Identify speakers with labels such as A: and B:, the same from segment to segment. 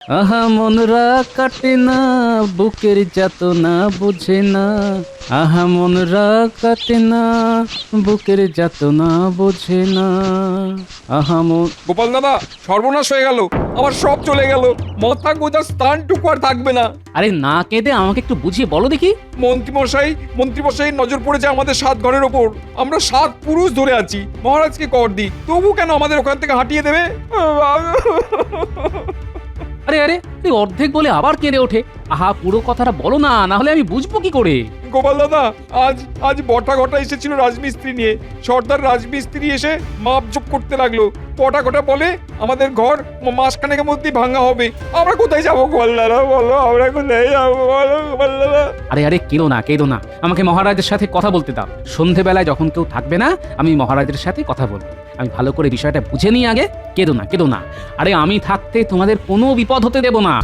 A: আহা মনরা কাটে না, বুকের যাতনা বুঝে না। আহা মনরা কাটে না, বুকের যাতনা বোঝে না। আহা মন।
B: গোপাল দাদা, সর্বনাশ হয়ে গেল, আমার সব চলে গেল, মাথা গোজার স্থানটুকু আর থাকবে না।
A: আরে না কেঁদে আমাকে একটু বুঝিয়ে বলো দেখি।
B: মন্ত্রীমশাই নজর পড়েছে আমাদের 7 ঘরের ওপর। আমরা 7 পুরুষ ধরে আছি, মহারাজকে কর দি, তবু কেন আমাদের ওখান থেকে হাঁটিয়ে দেবে?
A: আরে আরে তুই অর্ধেক বলে আবার কেঁদে ওঠে। আহা পুরো কথাটা বলো না, না হলে আমি বুঝবো কি করে?
B: গোপাল দাদা, আজ বটা ঘটা এসেছিল রাজমিস্ত্রি নিয়ে। সর্দার রাজমিস্ত্রি এসে মাপজোক করতে লাগলো। বটা ঘটা বলে আমাদের ঘর মাসখানেকের মধ্যেই ভাঙা হবে। আমরা কোথায় যাবো গোপাল দাদা, বলো আমরা কোথায় যাবো, বলো গোপাল দাদা।
A: আরে আরে কেঁদো না কেঁদো না, আমাকে মহারাজের সাথে কথা বলতে দাও। সন্ধেবেলায় যখন কেউ থাকবে না, আমি মহারাজের সাথে কথা বলবো। আমি ভালো করে বিষয়টা বুঝে নিই আগে। কেঁদো না কেঁদো না, আরে আমি থাকতে তোমাদের কোনো বিপদ হতে দেব না।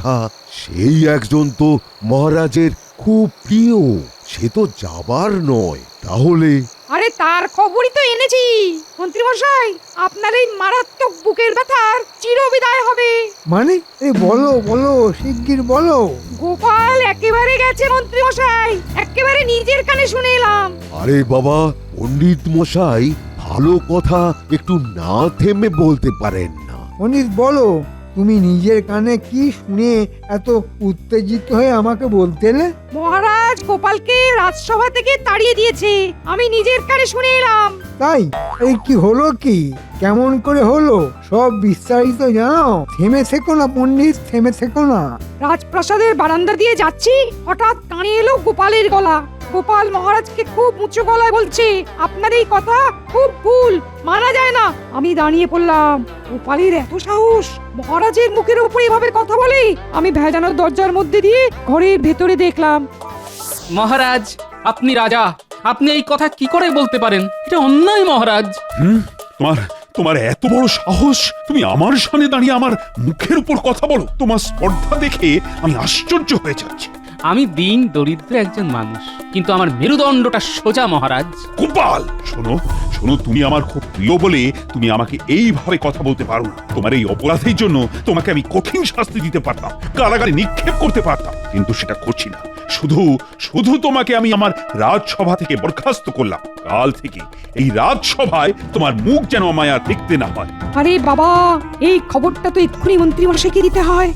C: সেই একজন তো মহারাজের খুব প্রিয়, সে তো যাবার নয়। তাহলে
D: আরে তার খবরই তো এনেছি মন্ত্রীমশাই। আপনার এই মারাত্মক বুকের ব্যথার চিরবিদায় হবে।
E: মানে বলো বলো, শিগগির বলো।
D: গোপাল একেবারে গেছে মন্ত্রীমশাই, একেবারে নিজের কানে শুনে এলাম।
C: আরে বাবা, পণ্ডিত মশাই ভালো কথা একটু না থেমে বলতে পারেন না?
E: অনিত বলো, তুমি নিজের কানে কি শুনে এত উত্তেজিত হয়ে আমাকে বলতেলে?
D: মহারাজ গোপালকে রাজসভা থেকে তাড়িয়ে দিয়েছে, আমি নিজের কানে শুনে এলাম।
E: তাই? এই কি হলো কি? কেমন করে হলো? সব বিস্তারিত জানাও। থেমে থেকো না পণ্ডিত, থেমে থেকো না।
D: রাজপ্রাসাদের বারান্দা দিয়ে যাচ্ছি, হঠাৎ কানে এলো গোপালের গলা। গোপাল মহারাজকে খুব উঁচু গলায় বলছে, আপনার এই কথা খুব ভুল, মানা যায় না। আমি দাঁড়িয়ে পড়লাম। গোপালের এত সাহস, মহারাজের মুখের উপর এভাবে কথা বলে। আমি ভেজানোর দরজার মধ্যে দিয়ে ঘরের ভেতরে দেখলাম।
A: মহারাজ আপনি রাজা, আপনি এই কথা কি করে বলতে পারেন? এটা অন্যায় মহারাজ।
F: তোমার তোমার এত বড় সাহস, তুমি আমার সামনে দাঁড়িয়ে আমার মুখের উপর কথা বলো? তোমার স্পর্ধা দেখে আমি আশ্চর্য হয়ে যাচ্ছি।
A: আমি দিন দরিদ্র একজন মানুষ, কিন্তু আমার মেরুদণ্ডটা সোজা মহারাজ।
F: গোপাল, শোনো শোনো, তুমি আমার খুব প্রিয় বলে তুমি আমাকে এইভাবে কথা বলতে পারো না। তোমার এই অপরাধের জন্য তোমাকে আমি কঠিন শাস্তি দিতে পারতাম, কারাগারে নিক্ষেপ করতে পারতাম, কিন্তু সেটা করছি না। শুধু শুধু তোমাকে আমি আমার রাজসভা থেকে বরখাস্ত করলাম। কাল থেকে এই রাজসভায় তোমার মুখ যেন আমায় আর দেখতে না হয়।
D: আরে বাবা, এই খবরটা তো এক্ষুনি মন্ত্রীমশাইকে দিতে হয়।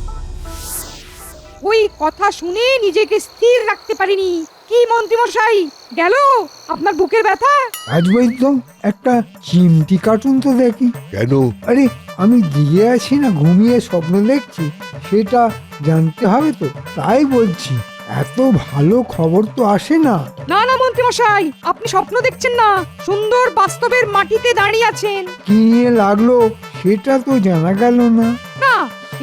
D: ওই কথা শুনে নিজেকে স্থির রাখতে পারিনি। কি মন্ত্রীমশাই, গেল আপনার বুকের ব্যথা?
E: রাজবৈদ্য, একটা চিমটি কার্টুন তো দেখি।
C: কেন?
E: আরে আমি দিয়ে আছি না ঘুমিয়ে স্বপ্ন দেখছি, সেটা জানতে হবে তো, তাই বলছি। এত ভালো খবর তো আসে না।
D: না না মন্ত্রীমশাই, আপনি স্বপ্ন দেখছেন না, সুন্দর বাস্তবের মাটিতে দাঁড়িয়ে আছেন।
E: কি নিয়ে লাগলো সেটা তো জানা গেল না।
D: না,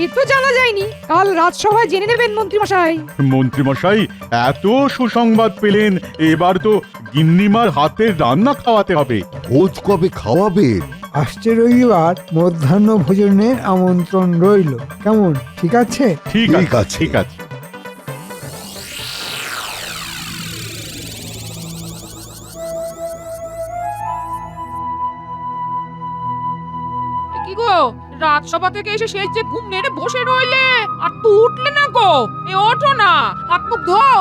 D: এ তো জানা যায়নি। কাল রাজসভায় জেনে নেবেন মন্ত্রীমশাই।
G: মন্ত্রীমশাই এত সুসংবাদ পেলেন, এবার তো গিন্নিমার হাতের রান্না খাওয়াতে হবে।
C: ভোজ কবে খাওয়াবেন?
E: আসছে রবিবার মধ্যাহ্ন ভোজনের আমন্ত্রণ রইল। কেমন, ঠিক আছে?
G: ঠিক
C: ঠিক
G: আছে,
C: আছে।
G: ঠিক আছে।
H: কি গো, রাজসভা থেকে এসে সেই যে ঘুম মেরে বসে রইলে, আর তো উঠলে না গো? এ ওঠো না, হাত মুখ ধোও।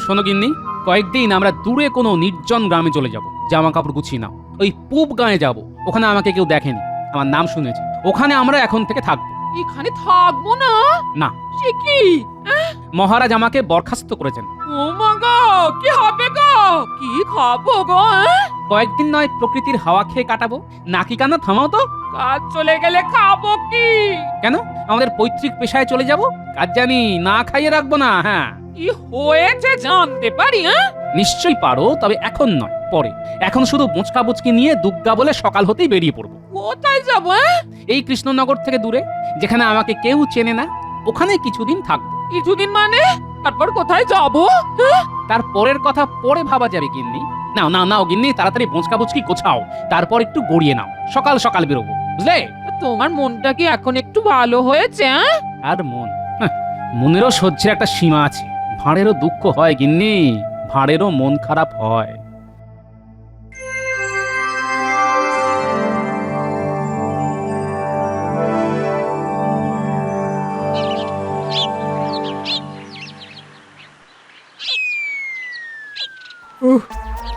A: শোনো গিন্নি, কয়েকদিন আমরা দূরে কোনো নির্জন গ্রামে চলে যাব। জামা কাপড় গুছিয়ে নাও, ওই পূব গাঁয়ে যাব। ওখানে আমাকে কেউ দেখেনি, আমার নাম শুনেছে। ওখানে আমরা এখন থেকে থাকবো।
H: এখানে থাকবো না?
A: না,
H: সে কি?
A: মহারাজ আমাকে বরখাস্ত করেছেন।
H: ও মা গো, কি হবে গো? কি খাবো গো?
A: কয়েকদিন নয় প্রকৃতির হাওয়া খেয়ে কাটাবো। নাকি কান্না থামাও তো।
H: কাজ চলে গেলে খাবো কি?
A: কেন, আমাদের পৈতৃক পেশায় চলে যাব? কাজ জানি, না খাইয়ে রাখবো না। হ্যাঁ,
H: কি হয়েছে জানতে পারি?
A: নিশ্চয়ই পারো, তবে এখন নয়, পরে। এখন শুধু বোঁচকা বুচকি নিয়ে দুগ্গা বলে সকাল হতেই বেরিয়ে পড়বো।
H: কোথায় যাবো?
A: এই কৃষ্ণনগর থেকে দূরে, যেখানে আমাকে কেউ চেনে না, ওখানে কিছুদিন থাকবো।
H: কিছুদিন মানে? তারপর কোথায় যাবো?
A: তার পরের কথা পরে ভাবা যাবে গিন্নি। নাও নাও নাও গিন্নি, তাড়াতাড়ি বোঁচকা বুচকি গোছাও, তারপর একটু গড়িয়ে নাও। সকাল সকাল বেরোবো, বুঝলে?
H: তোমার মনটা কি এখন একটু ভালো হয়েছে?
A: আর মন, মনেরও সহ্যের একটা সীমা আছে। ভাঁড়েরও দুঃখ হয় গিন্নি, ভাঁড়েরও মন খারাপ হয়।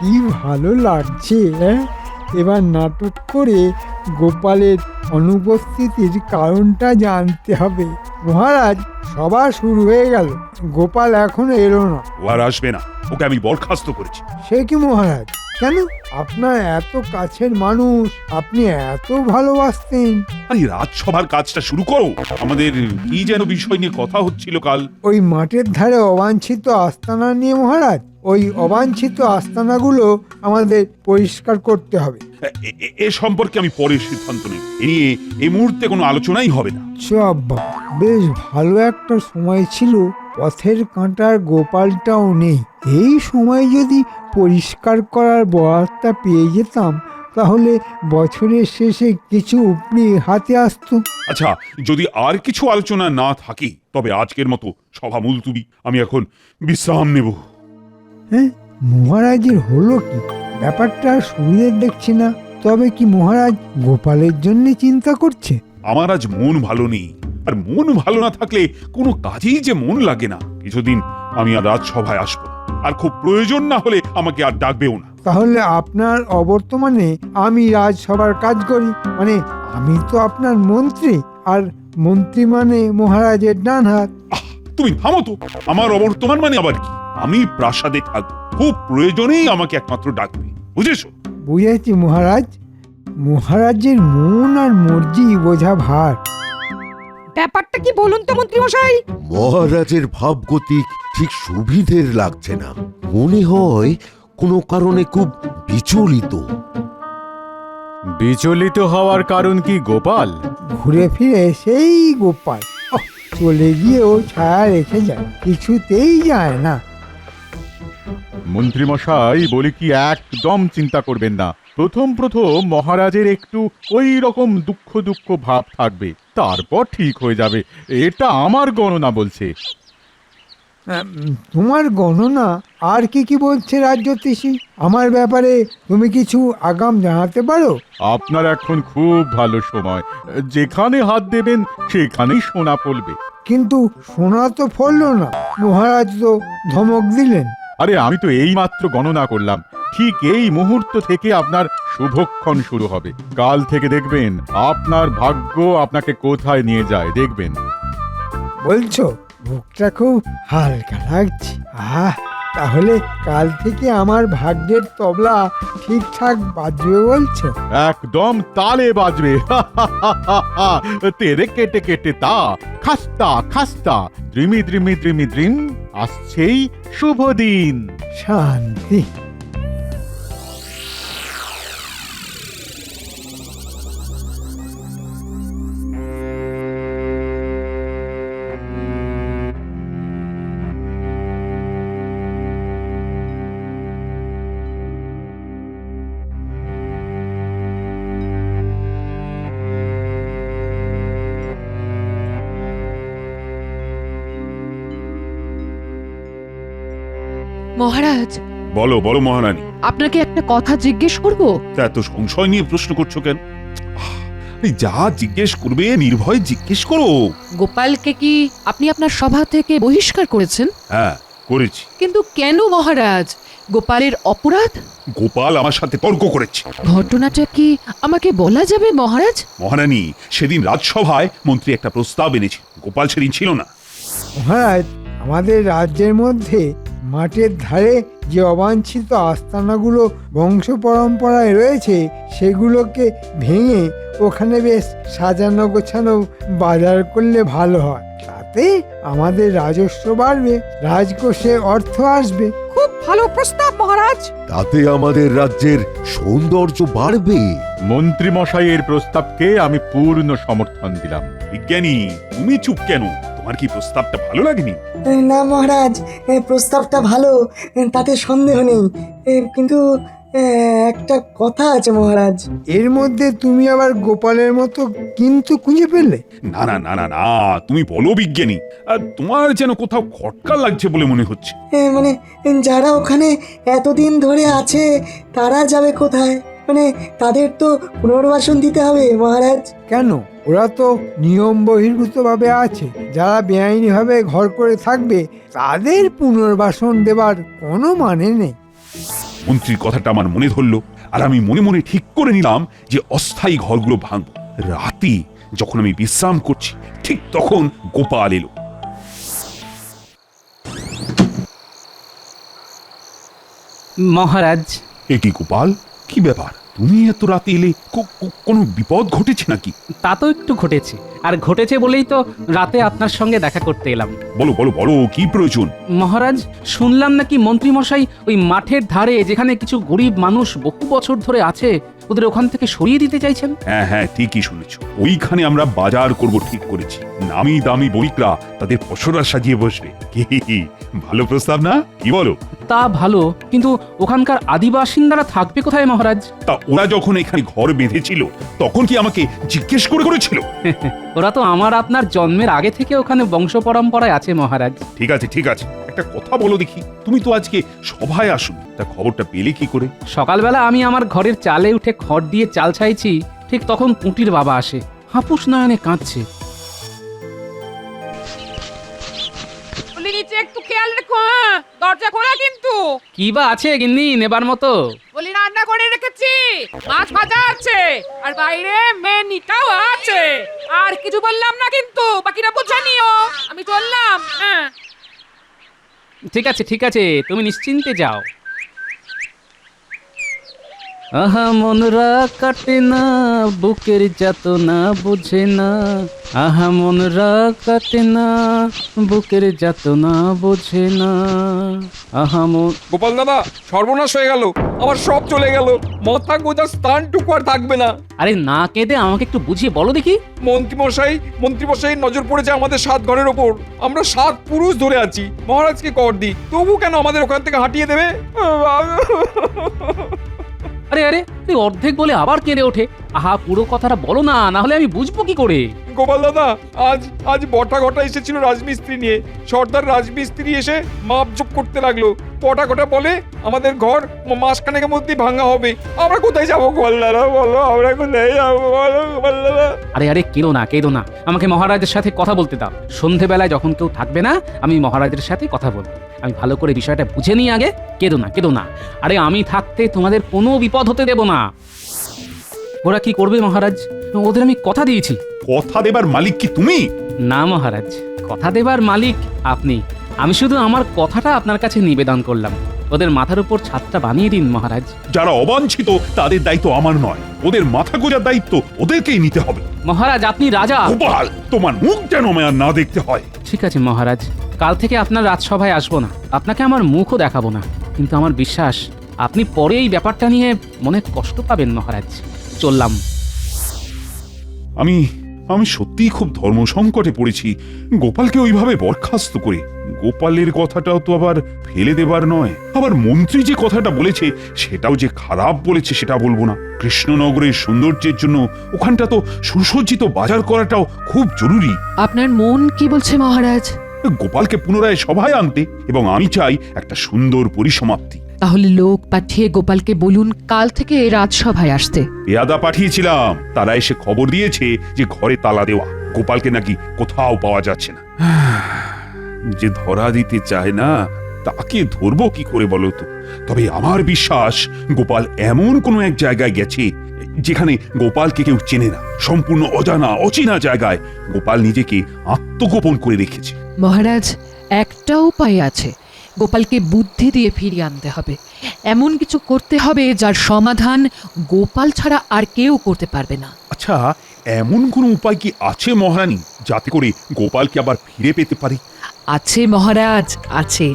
E: কি ভালো লাগছে, হ্যাঁ? এবার নাটক করে গোপালের অনুপস্থিতির কারণটা জানতে হবে। মহারাজ, সভা শুরু হয়ে গেল, গোপাল এখনো এলো না।
F: ও আর আসবে না, ওকে আমি বরখাস্ত করেছি।
E: সে কি মহারাজ? কেন? আপনার এত কাছের মানুষ, আপনি এত ভালোবাসতেন।
F: আরে রাজসভার কাজটা শুরু করো। আমাদের কি যেন বিষয় নিয়ে কথা হচ্ছিল কাল।
E: ওই মাঠের ধারে অবাঞ্ছিত আস্তানা নিয়ে মহারাজ। ওই অবাঞ্ছিত আস্তানাগুলো আমাদের পরিষ্কার করতে হবে।
F: এ সম্পর্কে আমি পরে সিদ্ধান্ত নেব। এ নিয়ে এই মুহূর্তে কোনো আলোচনাই হবে না।
E: বাবা, বেশ ভালো একটা সময় ছিল, পথের কাঁটার গোপালটাও নেই। এই সময় যদি পরিষ্কার করার বরাতটা পেয়ে যেতাম, তাহলে বছরের শেষে কিছু উপরি হাতে আসতো।
F: আচ্ছা, যদি আর কিছু আলোচনা না থাকে তবে আজকের মতো সভা মুলতুবি। আমি এখন বিশ্রাম নেব।
E: হ্যাঁ, মহারাজের হলো কি? ব্যাপারটা সুবিধের দেখছি না। তবে কি মহারাজ গোপালের জন্য চিন্তা করছে?
F: আমার আজ মন ভালো নেই, আর মন ভালো না থাকলে কোনো কাজেই যে মন লাগে না। কিছুদিন আমি আর রাজসভায় আসবো না, আর খুব প্রয়োজন না হলে আমাকে আর ডাকবেও না।
E: তাহলে আপনার অবর্তমানে আমি রাজসভার কাজ করি, মানে আমি তো আপনার মন্ত্রী, আর মন্ত্রী মানে মহারাজের ডান হাত।
F: তুমি থামো তো। আমার অবর্তমান মানে আবার কি? আমি প্রাসাদে থাকবো, খুব প্রয়োজনেই আমাকে একমাত্র ডাকবে, বুঝেছো?
E: বুঝেছি মহারাজ, মহারাজের মন আর মর্জি বোঝা ভার।
D: ব্যাপারটা কি বলুন তো মন্ত্রী মশাই?
C: মহারাজের ভাবগতিক ঠিক সুবিধের লাগছে না। মনে হয় কোনো কারণে খুব বিচলিত।
G: বিচলিত হওয়ার কারণ কি গোপাল?
E: ঘুরে ফিরে সেই গোপাল চলে গিয়েও ছায়া রেখে যায়, কিছুতেই যায় না।
G: মন্ত্রীমশাই বলি কি, একদম চিন্তা করবেন না। প্রথম মহারাজের একটু ওই রকম দুঃখ দুঃখ ভাব থাকবে, তারপর ঠিক হয়ে যাবে। এটা আমার গণনা বলছে।
E: তোমার গণনা আর কি কি বলছে রাজ্যোতিষী? আমার ব্যাপারে তুমি কিছু আগাম জানাতে পারো?
G: আপনার এখন খুব ভালো সময়, যেখানে হাত দেবেন সেখানেই সোনা ফলবে।
E: কিন্তু সোনা তো ফললো না, মহারাজ তো ধমক দিলেন।
G: আরে আমি তো এই মাত্র গণনা করলাম, ঠিক এই মুহূর্ত থেকে আপনার শুভক্ষণ শুরু হবে। কাল থেকে দেখবেন আপনার ভাগ্য আপনাকে কোথায় নিয়ে যায়, দেখবেন।
E: বলছো? বুকটা খুব হালকা লাগছে। তাহলে কাল থেকে আমার ভাগ্যের তবলা ঠিকঠাক বাজবে বলছো?
G: একদম তালে বাজবে। তেরে কেটে কেটে তা খাস্তা খাস্তা দ্রিমি দ্রিমি দ্রিমি দ্রিম, আসছেই শুভ দিন।
E: শান্তি।
H: মহারাজ,
F: বলো বলো মহারানী।
H: আপনাকে একটা কথা জিজ্ঞেস করব?
F: তা এত সংশয় নিয়ে প্রশ্ন করছো কেন? যা জিজ্ঞেস করবে নির্ভয় জিজ্ঞেস করো।
H: গোপালকে কি আপনি আপনার সভা থেকে বহিষ্কার করেছেন?
F: হ্যাঁ, করেছি।
H: কিন্তু কেন মহারাজ? গোপালের অপরাধ?
F: গোপাল আমার সাথে তর্ক করেছে।
H: ঘটনাটা কি আমাকে বলা যাবে মহারাজ?
F: মহারানী, সেদিন রাজসভায় মন্ত্রী একটা প্রস্তাব এনেছে, গোপাল সেদিন ছিল না।
E: মহারাজ, আমাদের রাজ্যের মধ্যে মাঠের ধারে যে অবাঞ্ছিত আস্তানাগুলো বংশ পরম্পরায় রয়েছে, সেগুলোকে ভেঙে ওখানে বেশ সাজানো গোছানো বাজার করলে ভালো হয়। তাতে আমাদের রাজস্ব বাড়বে, রাজকোষে অর্থ আসবে।
D: খুব ভালো প্রস্তাব মহারাজ।
C: তাতে আমাদের রাজ্যের সৌন্দর্য বাড়বে।
G: মন্ত্রী মশাইয়ের প্রস্তাবকে আমি পূর্ণ সমর্থন দিলাম।
F: বিজ্ঞানী, তুমি চুপ কেন? তোমার কি প্রস্তাবটা ভালো লাগেনি?
I: না মহারাজ, প্রস্তাবটা ভালো, তাতে সন্দেহ নেই, কিন্তু একটা কথা আছে মহারাজ।
E: এর মধ্যে তুমি আবার গোপালের মতো কিন্তু খুঁজে পেলে?
F: না না না না না, তুমি বলো বিজ্ঞানী। আর তোমার যেন কোথাও খটকা লাগছে বলে মনে হচ্ছে।
I: মানে যারা ওখানে এতদিন ধরে আছে তারা যাবে কোথায়? মানে তাদের তো পুনর্বাসন দিতে হবে মহারাজ।
E: কেন? ওরা তো নিয়ম বহির্ভূতভাবে আছে। যারা বেআইনিভাবে ঘর করে থাকবে তাদের পুনর্বাসন দেবার কোনো মানে নেই।
F: মন্ত্রীর কথাটা আমার মনে ধরলো, আর আমি মনে মনে ঠিক করে নিলাম যে অস্থায়ী ঘরগুলো ভাঙব। রাতে যখন আমি বিশ্রাম করছি, ঠিক তখন গোপাল এলো।
A: মহারাজ,
F: এ কি গোপাল, কি ব্যাপার? তুমি এত রাতে এলে? কোনো বিপদ ঘটেছে নাকি?
A: তা তো একটু ঘটেছে, আর ঘটেছে বলেই তো রাতে আপনার সঙ্গে দেখা করতে এলাম।
F: বলো বলো বলো, কি প্রয়োজন?
A: মহারাজ, শুনলাম নাকি মন্ত্রী মশাই ওই মাঠের ধারে যেখানে কিছু গরিব মানুষ বহু বছর ধরে আছে ওদের ওখান থেকে সরিয়ে দিতে চাইছেন।
F: হ্যাঁ হ্যাঁ, ঠিকই শুনেছো। ওইখানে আমরা বাজার করব ঠিক করেছি। নামি দামি বণিকরা তাদের পসরা সাজিয়ে বসবে। কি ভালো প্রস্তাব না, কি বলো?
A: তা ভালো, কিন্তু ওখানকার আদিবাসিন্দারা থাকবে কোথায় মহারাজ?
F: তা ওরা যখন এখানে ঘর বেঁধেছিল তখন কি আমাকে জিজ্ঞেস করেছিল?
A: ওরা তো আমার আপনার জন্মের আগে থেকে ওখানে বংশ পরম্পরায় আছে মহারাজ।
F: ঠিক আছে ঠিক আছে, একটা কথা বলো দেখি, তুমি তো আজকে সভায় আসুন, তা খবরটা পেলে কি করে?
A: সকালবেলা আমি আমার ঘরের চালে উঠে খড় দিয়ে চাল ছাইছি, ঠিক তখন পুঁটির বাবা আসে, হাপুস নয়নে কাঁদছে।
H: বলি নিচে একটু খেয়াল রেখো, হ্যাঁ? দরজা খোলা কিন্তু।
A: কি বা আছে গিন্নি নেবার মতো?
H: বলি রান্না করে রেখেছি, মাছ ভাজা আছে, আর বাইরে মেনিটাও আছে। আর কিছু বললাম না কিন্তু, বাকিটা বুঝে নিও। আমি চললাম, হ্যাঁ।
A: ঠিক আছে, তুমি নিশ্চিন্তে যাও। আহা মনরা কাটে না, বুকের যাতনা বুঝে না। আহা মনরা কাটে না, বুকের যাতনা বুঝে না। আহা মন।
B: গোপাল দাদা, সর্বনাশ হয়ে গেল, আমার সব চলে গেল, মাথা গোজার স্থানটুকু আর থাকবে না।
A: আরে না কেঁদে আমাকে একটু বুঝিয়ে বলো দেখি।
B: মন্ত্রীমশাই নজর পড়েছে আমাদের 7 ঘরের ওপর। আমরা 7 পুরুষ ধরে আছি, মহারাজকে কর দিই, তবু কেন আমাদের ওখান থেকে হাঁটিয়ে দেবে?
A: আরে তুই অর্ধেক বলে আবার কেঁদে ওঠে। আহা পুরো কথাটা বলো না, না হলে আমি বুঝবো কি করে?
B: গোপাল দাদা, আজ বটা ঘটা এসেছিল রাজমিস্ত্রি নিয়ে। সর্দার রাজমিস্ত্রি এসে মাপজোক করতে লাগলো। বটা ঘটা বলে আমাদের ঘর মাসখানেকের মধ্যেই ভাঙা হবে। আমরা কোথায় যাবো গোপাল দাদা, বলো আমরা কোথায় যাবো, বলো গোপাল দাদা।
A: আরে কেঁদো না, আমাকে মহারাজের সাথে কথা বলতে দাও। সন্ধেবেলায় যখন কেউ থাকবে না, আমি মহারাজের সাথে কথা বলবো। আমি ভালো করে বিষয়টা বুঝে নিই আগে। কেঁদো না। আরে আমি থাকতে তোমাদের কোনো বিপদ হতে দেব না। ওরা কি করবে মহারাজ? ওদের আমি কথা দিয়েছি।
F: কথা দেবার মালিক কি তুমি?
A: না মহারাজ, কথা দেবার মালিক আপনি। আমি শুধু আমার কথাটা আপনার কাছে নিবেদন করলাম। ওদের মাথার উপর ছাদটা বানিয়ে দিন মহারাজ।
F: যারা অবাঞ্ছিত তাদের দায়িত্ব আমার নয়, ওদের মাথা গোজার দায়িত্ব ওদেরকেই নিতে হবে।
A: মহারাজ আপনি রাজা।
F: গোপাল, তোমার মুখ যেন আমার না দেখতে হয়।
A: ঠিক আছে মহারাজ, কাল থেকে আপনার রাজসভায় আসবো না, আপনাকে আমার মুখও দেখাবো না। কিন্তু আমার বিশ্বাস আপনি পরে এই ব্যাপারটা নিয়ে মনে কষ্ট পাবেন মহারাজ। চললাম।
F: আমি সত্যিই খুব ধর্ম সংকটে পড়েছি গোপালকে ওইভাবে বরখাস্ত করে। গোপালের কথাটাও তো আবার ফেলে দেবার নয়, আবার মন্ত্রী যে কথাটা বলেছে সেটাও যে খারাপ বলেছে সেটা বলবো না। কৃষ্ণনগরের সৌন্দর্যের জন্য ওখানটা তো সুসজ্জিত বাজার করাটাও খুব জরুরি।
J: আপনার মন কি বলছে মহারাজ?
F: গোপালকে পুনরায় সভায় আনতে, এবং আমি চাই একটা সুন্দর পরিসমাপ্তি।
J: তাহলে লোক পাঠিয়ে গোপালকে বলুন কাল থেকে রাজসভায় আসতে।
F: পেয়াদা পাঠিয়েছিলাম, তারা এসে খবর দিয়েছে যে ঘরে তালা দেওয়া, গোপালকে নাকি কোথাও পাওয়া যাচ্ছে না। যে ধরা দিতে চায় না তাকে ধরবো কি করে বলো তো? তবে আমার বিশ্বাস গোপাল এমন কোনো এক জায়গায় গেছে যেখানে গোপালকে কেউ চেনে না। সম্পূর্ণ অজানা অচেনা জায়গায় গোপাল নিজেকে আত্মগোপন করে রেখেছে।
J: মহারাজ, একটা উপায় আছে, গোপালকে বুদ্ধি দিয়ে ফিরিয়ে আনতে হবে। এমন কিছু করতে হবে যার সমাধান গোপাল ছাড়া আর কেউ করতে পারবে না।
F: আচ্ছা, এমন কোনো উপায় কি আছে মহারানী, যাতে করে গোপালকে আবার ফিরে পেতে পারি?
J: আছে মহারাজ, আছে।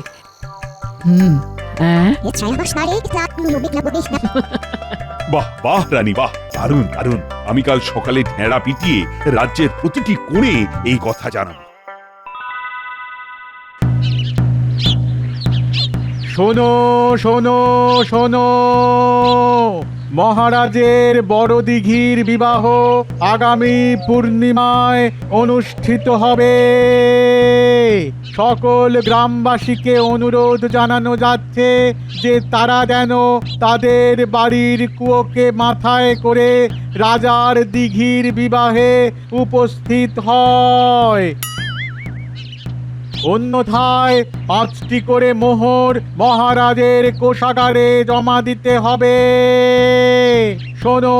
F: বাহ রানী বাহ, দারুণ দারুণ। আমি কাল সকালে ঢেঁড়া পিটিয়ে রাজ্যের প্রতিটি কোণে এই কথা জানাবো।
G: শোনো শোনো শোনো, মহারাজের বড় দিঘির বিবাহ আগামী পূর্ণিমায় অনুষ্ঠিত হবে। সকল গ্রামবাসীকে অনুরোধ জানানো যাচ্ছে যে তারা যেন তাদের বাড়ির কুয়োকে মাথায় করে রাজার দিঘির বিবাহে উপস্থিত হয়। অন্যথায় 5টি করে মোহর মহারাজের কোষাগারে জমা দিতে হবে। শোনো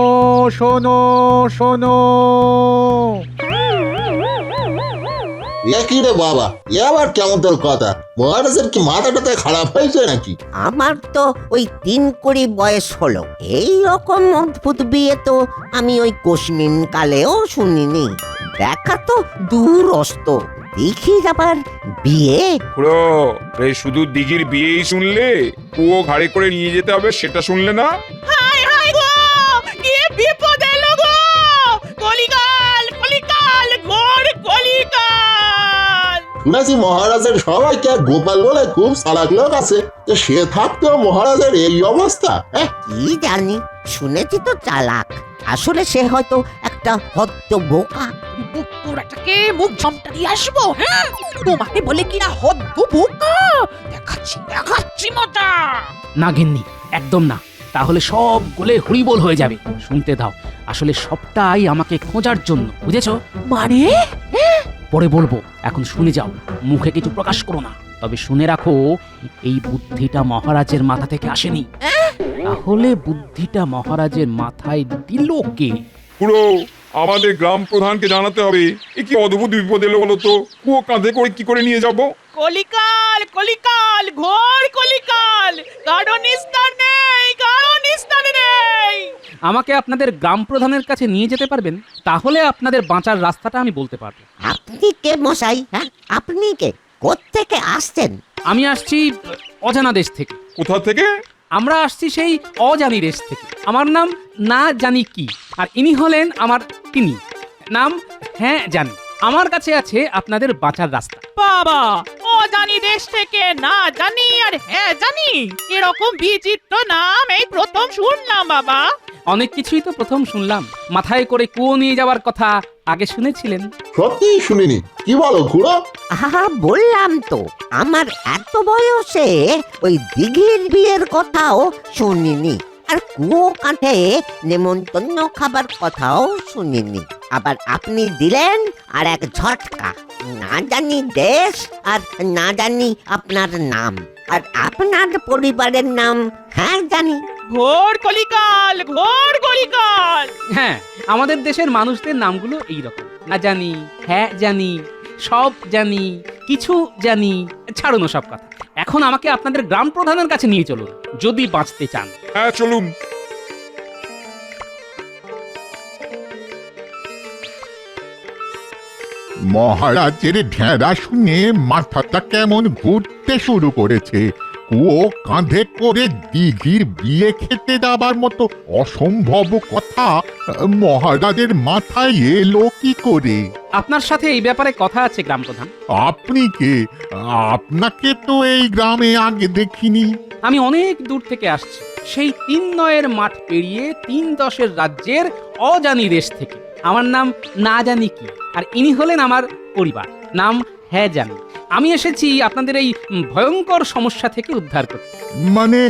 G: শোনো শোনো।
K: কি রে বাবা, এ আবার কেমন তোর কথা? মহারাজের কি মাথাটাতে খারাপ হয়েছে নাকি?
L: আমার তো ওই 3 কোটি বয়স হলো। এই রকম অদ্ভুত বিয়ে তো আমি ওই কোশমিন কালেও শুনিনি। দেখা তো দূরস্ত, দেখি আবার বিয়ে।
B: খুড়ো, এই শুধু দিঘির বিয়েই শুনলে? কুয়ো ঘাড়ে করে নিয়ে যেতে হবে সেটা শুনলে না?
H: হায় হায় গো, কি বিপদ এলো গো! কলিকাল কলিকাল ঘোর কলিকাল!
K: শুনেছি মহারাজের সবাইকে আর গোপাল বলে খুব চালাক লোক আছে, যে সে থাকতেও মহারাজের এই অবস্থা।
L: কি জানি, শুনেছি তো চালাক, আসলে সে হয়তো একটা হদ্দ বোকা।
H: পুরাটাকে মুখ ঝমটা দিয়ে আসবো, হ্যাঁ? তোমাকে বলে কিনা হদ্দ বোকা? দেখাচ্ছি মজা।
A: না গিন্নি, একদম না। তাহলে সব গলে হরিবোল হয়ে যাবে। শুনতে দাও, আসলে সবটাই আমাকে খোঁজার জন্য, বুঝেছো?
H: মানে
A: পরে বলবো, এখন শুনে যাও, মুখে কিছু প্রকাশ করো না। তবে শুনে রাখো, এই বুদ্ধিটা মহারাজের মাথা থেকে আসেনি। তাহলে বুদ্ধিটা মহারাজের মাথায় দিল কে?
B: খুড়ো, আমাদের গ্রাম প্রধানকে জানাতে হবে। এ কি অদ্ভুত বিপদ এলো বলো তো? কুয়ো কাঁধে করে কি করে নিয়ে যাব?
H: কলিকাল কলিকাল ঘোর কলিকাল! কারো নিস্তার নেই, কারো নিস্তার নেই।
A: আমাকে আপনাদের গ্রাম প্রধানের কাছে নিয়ে যেতে পারবেন? তাহলে আপনাদের বাঁচার রাস্তাটা আমি বলতে পারবো।
L: আপনি কে মশাই? হ্যাঁ, আপনি কে? কোত্থেকে আসছেন?
A: আমি আসছি অজানা দেশ থেকে।
B: কোথা থেকে?
A: আমরা আসছি সেই অজানি দেশ থেকে। আমার নাম না জানি কি, আর ইনি হলেন আমার তিনি, নাম হ্যাঁ জানি। আমার কাছে আছে আপনাদের বাঁচার রাস্তা।
H: বাবা, ও জানি দেশ থেকে না জানি আর হ্যাঁ জানি, এরকম বিচিত্র নাম এই প্রথম শুনলাম বাবা।
A: অনেক কিছুই তো প্রথম শুনলাম। মাথায় করে কুয়ো নিয়ে যাওয়ার কথা আগে শুনেছিলেন?
K: সত্যি শুনিনি। কি বলো খুড়ো?
L: আহা, বললাম তো, আমার এত বয়সে ওই দিঘির বিয়ের কথাও শুনিনি, আর কুয়ো কাঁধে নেমন্তন্ন খাবার কথাও শুনিনি। আবার আপনি দিলেন আর এক ঝটকা, না জানি দেশ আর না জানি আপনার নাম, আর আপনার পরিবারের নাম হ্যাঁ জানি।
H: ঘোর কলিকাল, ঘোর কলিকাল!
A: হ্যাঁ, আমাদের দেশের মানুষদের নামগুলো এইরকম। না জানি, হ্যাঁ জানি, সব জানি, কিছু জানি। ছাড়ুন সব কথা। এখন আমাকে আপনাদের গ্রাম প্রধানের কাছে নিয়ে চলুন, যদি বাঁচতে চান।
B: হ্যাঁ, চলুন।
G: মহারাজের ঢেঁড়া শুনে মাথাটা কেমন ঘুরতে শুরু করেছে। কুয়ো কাঁধে করে দিঘির বিয়ে খেতে যাবার মতো অসম্ভব কথা মহারাজের মাথায় এলো কি করে?
A: আপনার সাথে এই ব্যাপারে কথা আছে গ্রাম প্রধান।
G: আপনি কে? আপনাকে তো এই গ্রামে আগে দেখিনি।
A: আমি অনেক দূর থেকে আসছি, সেই 3 নয়ের মাঠ পেরিয়ে 3-10 রাজ্যের অজানি দেশ থেকে। আমার নাম না জানি কি, আর ইনি হলেন আমার পরিবার, নাম হ্যাঁ জানি। আমি এসেছি আপনাদের এই ভয়ঙ্কর সমস্যা থেকে উদ্ধার করতে।
G: মানে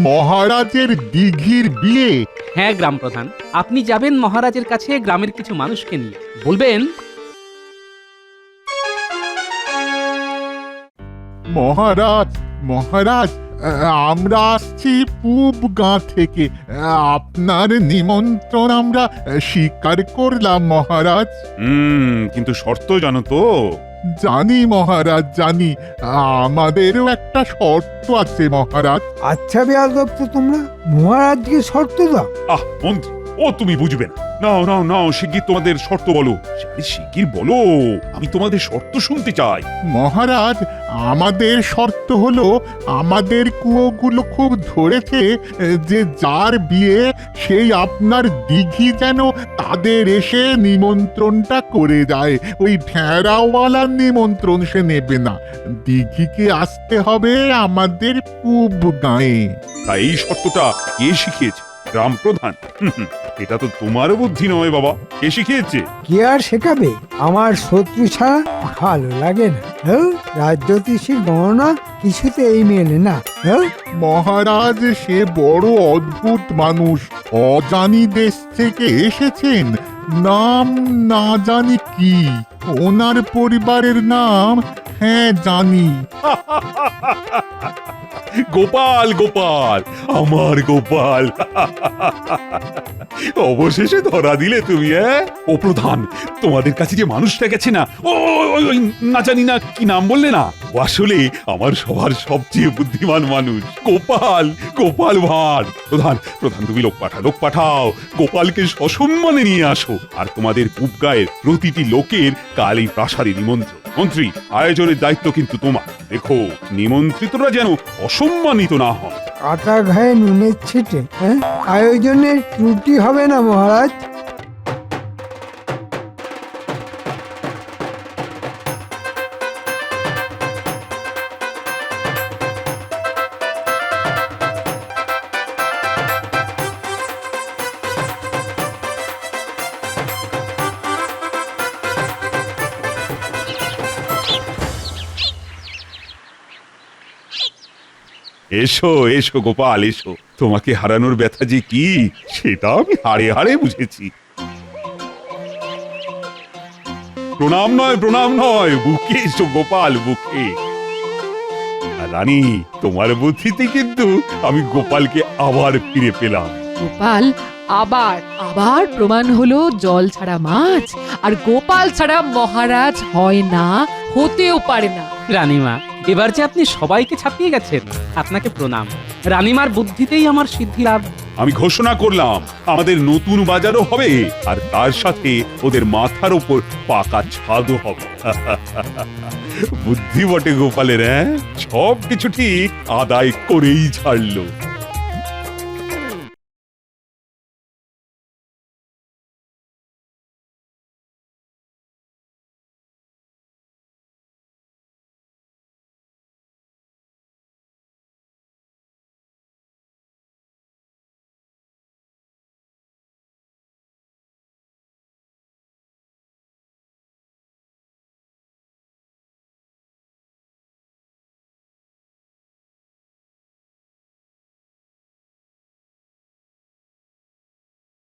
G: মহারাজের দিঘির বিয়ে?
A: হ্যাঁ গ্রাম প্রধান, আপনি যাবেন মহারাজের কাছে গ্রামের কিছু মানুষকে নিয়ে, বলবেন
G: মহারাজ মহারাজ, আমরা আসছি পূব গাঁ থেকে। আপনার নিমন্ত্রণ আমরা স্বীকার করলাম মহারাজ।
F: কিন্তু শর্ত জানো তো?
G: জানি মহারাজ, জানি। আমাদেরও একটা শর্ত আছে মহারাজ।
E: আচ্ছা বেয়াদব তো তোমরা, মহারাজকে শর্ত দাও।
F: মন্ত্রী, ও তুমি বুঝবে না। নাও নাও নাও, শিগগির তোমাদের শর্ত বলো। শিগগির বলো, আমি তোমাদের শর্ত শুনতে চাই।
G: মহারাজ, আমাদের শর্ত হলো, আমাদের কুয়োগুলো খুব ধরেছে যে যার বিয়ে সেই আপনার দিঘি যেন তাদের এসে নিমন্ত্রণটা করে যায়। ওই ভেড়াওয়ালার নিমন্ত্রণ সে নেবে না, দিঘিকে আসতে হবে আমাদের পূব গাঁয়ে।
F: তাই এই শর্তটা কে শিখিয়েছে? গ্রাম প্রধান? এটা তো তোমার বুদ্ধি নয় বাবা, কে শিখিয়েছে?
E: কে আর শেখাবে? আমার শত্রু ছাড়া ভালো লাগে না। রাজ্যতীষীর গণনা কিছুতেই মেলে না।
G: মহারাজ, সে বড় অদ্ভুত মানুষ, অজানি দেশ থেকে এসেছেন, নাম না জানি কি, ওনার পরিবারের নাম হ্যাঁ জানি।
F: গোপাল গোপাল আমার গোপাল, অবশেষে ধরা দিলে তুমি। ও প্রধান, তোমাদের কাছে যে মানুষটা গেছে না, ওই না জানি না কি নাম বললে না, ও আসলে আমার সবার সবচেয়ে বুদ্ধিমান মানুষ, গোপাল, গোপাল ভাঁড়। প্রধান প্রধান তুমি লোক পাঠাও, গোপালকে সসম্মানে নিয়ে আসো। আর তোমাদের পুবগায়ের প্রতিটি লোকের কাল এই প্রাসাদে নিমন্ত্রণ। মন্ত্রী, আয়োজনের দায়িত্ব কিন্তু তোমার। দেখো নিমন্ত্রিতরা যেন অসম্মানিত না হয়।
E: আটা ঘায়ে নুনের ছিটে, হ্যাঁ? আয়োজনের ত্রুটি হবে না মহারাজ।
F: এসো এসো গোপাল এসো, তোমাকে হারানোর ব্যথা যে কি সেটা আমি হাড়ে হাড়ে বুঝেছি। প্রণাম নয়, বুকে এসো গোপাল, বুকে। আর রানী, তোমার বুদ্ধিতে কিন্তু আমি গোপালকে আবার ফিরে পেলাম।
J: গোপাল আবার প্রমাণ হলো জল ছাড়া মাছ, আর গোপাল ছাড়া মহারাজ হয় না, হতেও পারে না।
A: রানীমা, এবার যে আপনি সবাইকে ছাপিয়ে গেছেন, আপনাকে প্রণাম। রানীমার বুদ্ধিতেই আমার সিদ্ধি লাভ।
F: আমি ঘোষণা করলাম আমাদের নতুন বাজারও হবে, আর তার সাথে ওদের মাথার ওপর পাকা ছাদও হবে। বুদ্ধি বটে গোপালের, সব কিছু ঠিক আদায় করেই ছাড়লো।